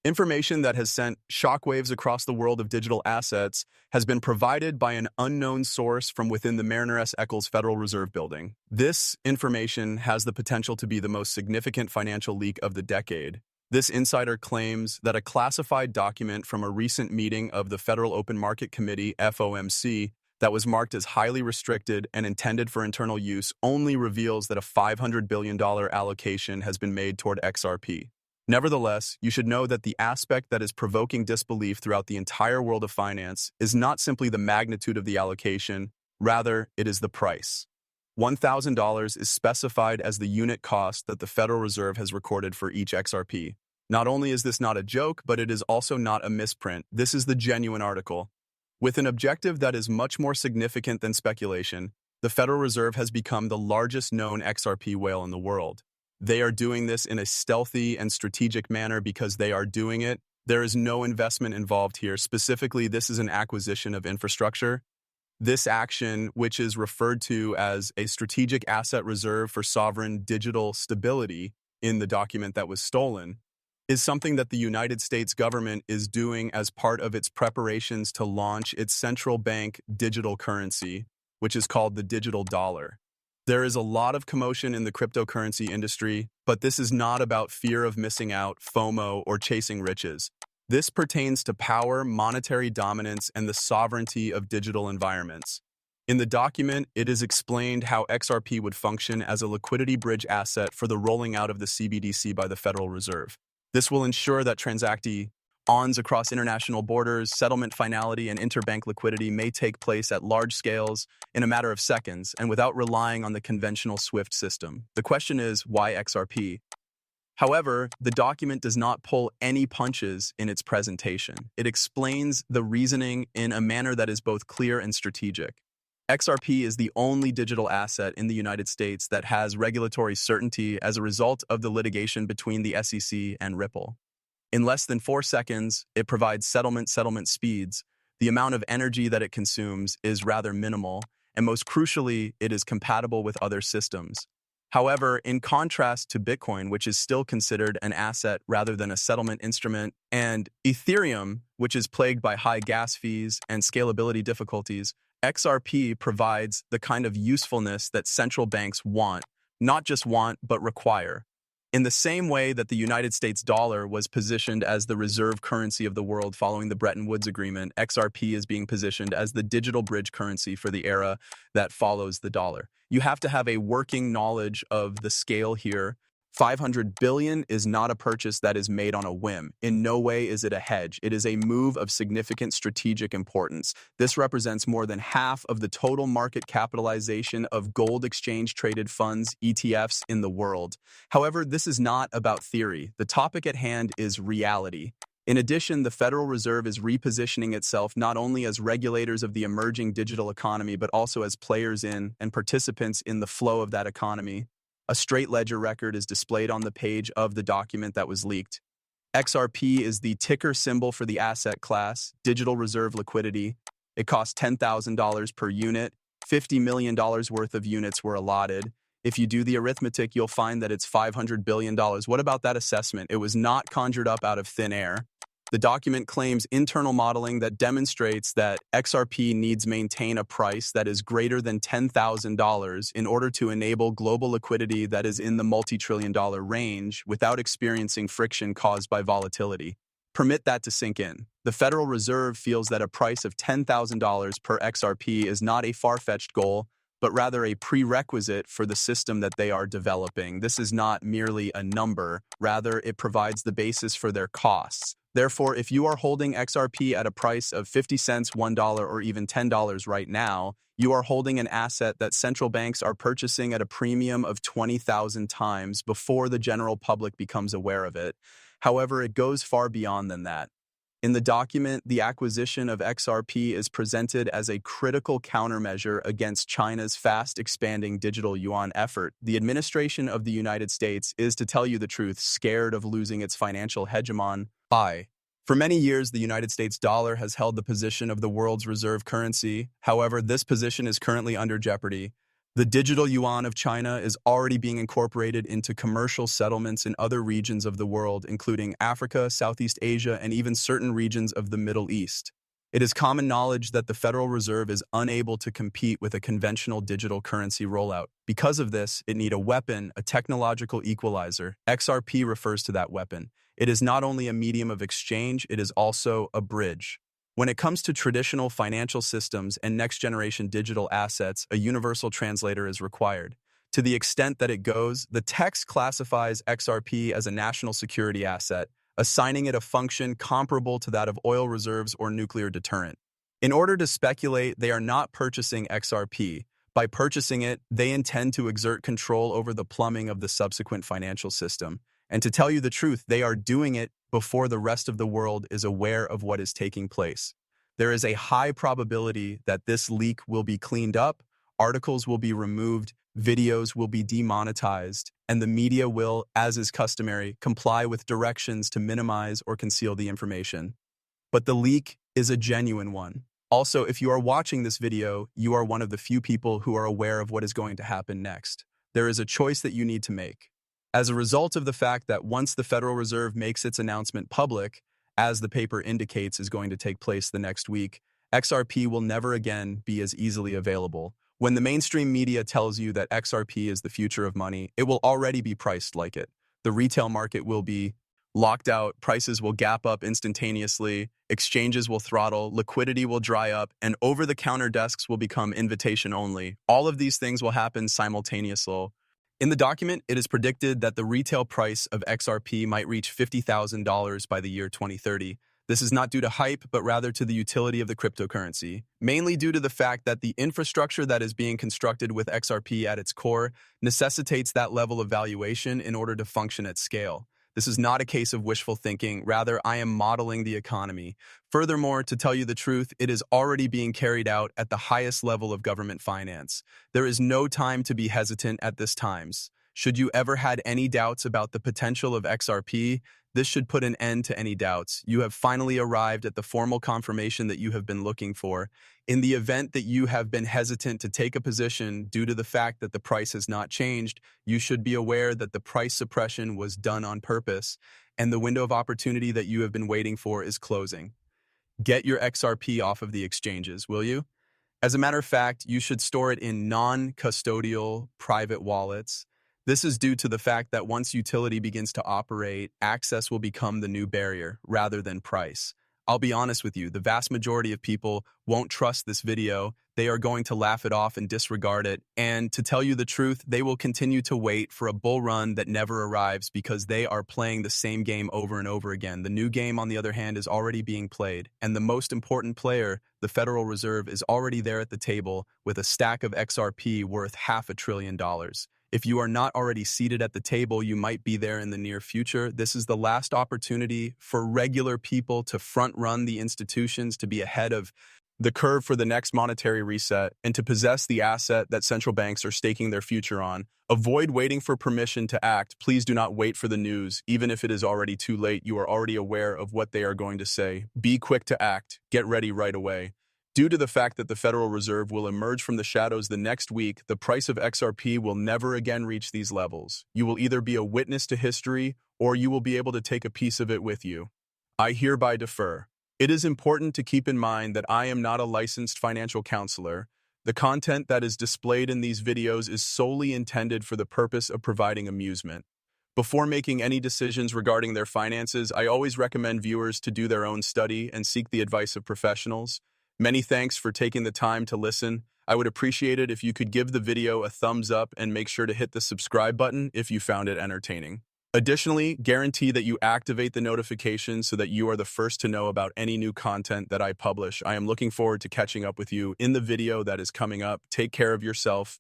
Information that has sent shockwaves across the world of digital assets has been provided by an unknown source from within the Mariner S. Eccles Federal Reserve Building. This information has the potential to be the most significant financial leak of the decade. This insider claims that a classified document from a recent meeting of the Federal Open Market Committee, FOMC, that was marked as highly restricted and intended for internal use only reveals that a $500 billion allocation has been made toward XRP. Nevertheless, you should know that the aspect that is provoking disbelief throughout the entire world of finance is not simply the magnitude of the allocation, rather, it is the price. $1,000 is specified as the unit cost that the Federal Reserve has recorded for each XRP. Not only is this not a joke, but it is also not a misprint. This is the genuine article. With an objective that is much more significant than speculation, the Federal Reserve has become the largest known XRP whale in the world. They are doing this in a stealthy and strategic manner because they are doing it. There is no investment involved here. Specifically, this is an acquisition of infrastructure. This action, which is referred to as a strategic asset reserve for sovereign digital stability in the document that was stolen, is something that the United States government is doing as part of its preparations to launch its central bank digital currency, which is called the digital dollar. There is a lot of commotion in the cryptocurrency industry, but this is not about fear of missing out, FOMO, or chasing riches. This pertains to power, monetary dominance, and the sovereignty of digital environments. In the document, it is explained how XRP would function as a liquidity bridge asset for the rolling out of the CBDC by the Federal Reserve. This will ensure that transactions across international borders, settlement finality, and interbank liquidity may take place at large scales in a matter of seconds and without relying on the conventional SWIFT system. The question is, why XRP? However, the document does not pull any punches in its presentation. It explains the reasoning in a manner that is both clear and strategic. XRP is the only digital asset in the United States that has regulatory certainty as a result of the litigation between the SEC and Ripple. In less than 4 seconds, it provides settlement speeds. The amount of energy that it consumes is rather minimal, and most crucially, it is compatible with other systems. However, in contrast to Bitcoin, which is still considered an asset rather than a settlement instrument, and Ethereum, which is plagued by high gas fees and scalability difficulties, XRP provides the kind of usefulness that central banks want, not just want, but require. In the same way that the United States dollar was positioned as the reserve currency of the world following the Bretton Woods Agreement, XRP is being positioned as the digital bridge currency for the era that follows the dollar. You have to have a working knowledge of the scale here. $500 billion is not a purchase that is made on a whim. In no way is it a hedge. It is a move of significant strategic importance. This represents more than half of the total market capitalization of gold exchange-traded funds, ETFs, in the world. However, this is not about theory. The topic at hand is reality. In addition, the Federal Reserve is repositioning itself not only as regulators of the emerging digital economy, but also as players in and participants in the flow of that economy. A straight ledger record is displayed on the page of the document that was leaked. XRP is the ticker symbol for the asset class, digital reserve liquidity. It costs $10,000 per unit. $50 million worth of units were allotted. If you do the arithmetic, you'll find that it's $500 billion. What about that assessment? It was not conjured up out of thin air. The document claims internal modeling that demonstrates that XRP needs maintain a price that is greater than $10,000 in order to enable global liquidity that is in the multi-trillion-dollar range without experiencing friction caused by volatility. Permit that to sink in. The Federal Reserve feels that a price of $10,000 per XRP is not a far-fetched goal, but rather a prerequisite for the system that they are developing. This is not merely a number, rather it provides the basis for their costs. Therefore, if you are holding XRP at a price of 50 cents, $1, or even $10 right now, you are holding an asset that central banks are purchasing at a premium of 20,000 times before the general public becomes aware of it. However, it goes far beyond than that. In the document, the acquisition of XRP is presented as a critical countermeasure against China's fast-expanding digital yuan effort. The administration of the United States is, to tell you the truth, scared of losing its financial hegemon. For many years, the United States dollar has held the position of the world's reserve currency. However, this position is currently under jeopardy. The digital yuan of China is already being incorporated into commercial settlements in other regions of the world, including Africa, Southeast Asia, and even certain regions of the Middle East. It is common knowledge that the Federal Reserve is unable to compete with a conventional digital currency rollout. Because of this, it needs a weapon, a technological equalizer. XRP refers to that weapon. It is not only a medium of exchange, it is also a bridge. When it comes to traditional financial systems and next-generation digital assets, a universal translator is required. To the extent that it goes, the text classifies XRP as a national security asset, assigning it a function comparable to that of oil reserves or nuclear deterrent. In order to speculate, they are not purchasing XRP. By purchasing it, they intend to exert control over the plumbing of the subsequent financial system. And to tell you the truth, they are doing it before the rest of the world is aware of what is taking place. There is a high probability that this leak will be cleaned up, articles will be removed, videos will be demonetized, and the media will, as is customary, comply with directions to minimize or conceal the information. But the leak is a genuine one. Also, if you are watching this video, you are one of the few people who are aware of what is going to happen next. There is a choice that you need to make. As a result of the fact that once the Federal Reserve makes its announcement public, as the paper indicates is going to take place the next week, XRP will never again be as easily available. When the mainstream media tells you that XRP is the future of money, it will already be priced like it. The retail market will be locked out, prices will gap up instantaneously, exchanges will throttle, liquidity will dry up, and over-the-counter desks will become invitation only. All of these things will happen simultaneously. In the document, it is predicted that the retail price of XRP might reach $50,000 by the year 2030. This is not due to hype, but rather to the utility of the cryptocurrency, mainly due to the fact that the infrastructure that is being constructed with XRP at its core necessitates that level of valuation in order to function at scale. This is not a case of wishful thinking, rather I am modeling the economy. Furthermore, to tell you the truth, it is already being carried out at the highest level of government finance. There is no time to be hesitant at this times. Should you ever had any doubts about the potential of XRP, this should put an end to any doubts. You have finally arrived at the formal confirmation that you have been looking for. In the event that you have been hesitant to take a position due to the fact that the price has not changed, you should be aware that the price suppression was done on purpose, and the window of opportunity that you have been waiting for is closing. Get your XRP off of the exchanges, will you? As a matter of fact, you should store it in non-custodial private wallets. This is due to the fact that once utility begins to operate, access will become the new barrier rather than price. I'll be honest with you, the vast majority of people won't trust this video. They are going to laugh it off and disregard it. And to tell you the truth, they will continue to wait for a bull run that never arrives because they are playing the same game over and over again. The new game, on the other hand, is already being played. And the most important player, the Federal Reserve, is already there at the table with a stack of XRP worth $500 billion. If you are not already seated at the table, you might be there in the near future. This is the last opportunity for regular people to front-run the institutions, to be ahead of the curve for the next monetary reset, and to possess the asset that central banks are staking their future on. Avoid waiting for permission to act. Please do not wait for the news. Even if it is already too late, you are already aware of what they are going to say. Be quick to act. Get ready right away. Due to the fact that the Federal Reserve will emerge from the shadows the next week, the price of XRP will never again reach these levels. You will either be a witness to history, or you will be able to take a piece of it with you. I hereby defer. It is important to keep in mind that I am not a licensed financial counselor. The content that is displayed in these videos is solely intended for the purpose of providing amusement. Before making any decisions regarding their finances, I always recommend viewers to do their own study and seek the advice of professionals. Many thanks for taking the time to listen. I would appreciate it if you could give the video a thumbs up and make sure to hit the subscribe button if you found it entertaining. Additionally, guarantee that you activate the notifications so that you are the first to know about any new content that I publish. I am looking forward to catching up with you in the video that is coming up. Take care of yourself.